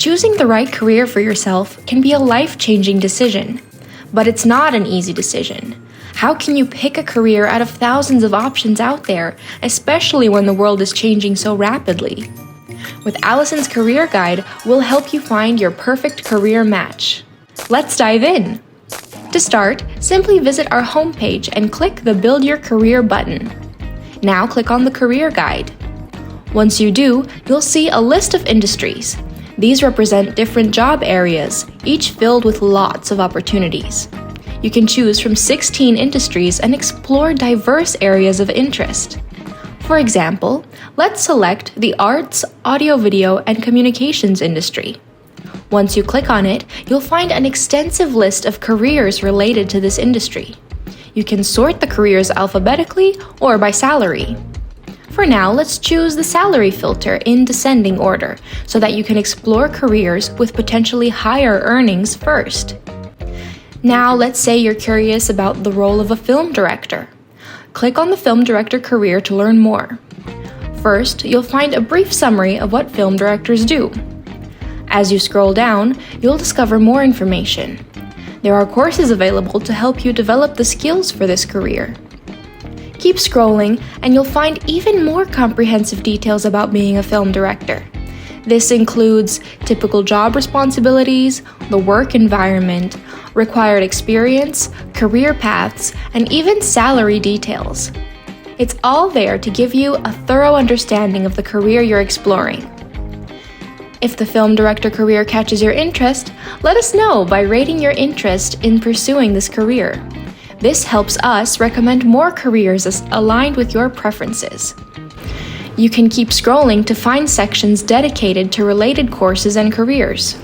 Choosing the right career for yourself can be a life-changing decision. But it's not an easy decision. How can you pick a career out of thousands of options out there, especially when the world is changing so rapidly? With Alison's Career Guide, we'll help you find your perfect career match. Let's dive in! To start, simply visit our homepage and click the Build Your Career button. Now click on the Career Guide. Once you do, you'll see a list of industries. These represent different job areas, each filled with lots of opportunities. You can choose from 16 industries and explore diverse areas of interest. For example, let's select the arts, audio, video, and communications industry. Once you click on it, you'll find an extensive list of careers related to this industry. You can sort the careers alphabetically or by salary. For now, let's choose the salary filter in descending order so that you can explore careers with potentially higher earnings first. Now, let's say you're curious about the role of a film director. Click on the film director career to learn more. First, you'll find a brief summary of what film directors do. As you scroll down, you'll discover more information. There are courses available to help you develop the skills for this career. Keep scrolling, and you'll find even more comprehensive details about being a film director. This includes typical job responsibilities, the work environment, required experience, career paths, and even salary details. It's all there to give you a thorough understanding of the career you're exploring. If the film director career catches your interest, let us know by rating your interest in pursuing this career. This helps us recommend more careers aligned with your preferences. You can keep scrolling to find sections dedicated to related courses and careers.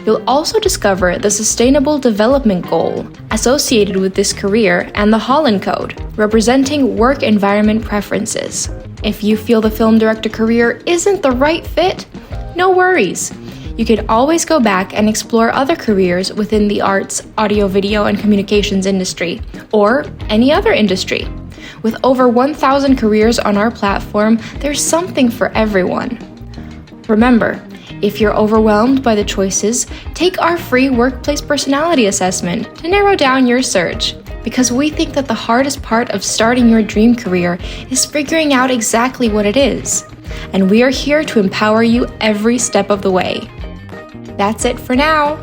You'll also discover the Sustainable Development Goal associated with this career and the Holland Code, representing work environment preferences. If you feel the film director career isn't the right fit, no worries. You can always go back and explore other careers within the arts, audio, video, and communications industry, or any other industry. With over 1,000 careers on our platform, there's something for everyone. Remember, if you're overwhelmed by the choices, take our free workplace personality assessment to narrow down your search, because we think that the hardest part of starting your dream career is figuring out exactly what it is. And we are here to empower you every step of the way. That's it for now.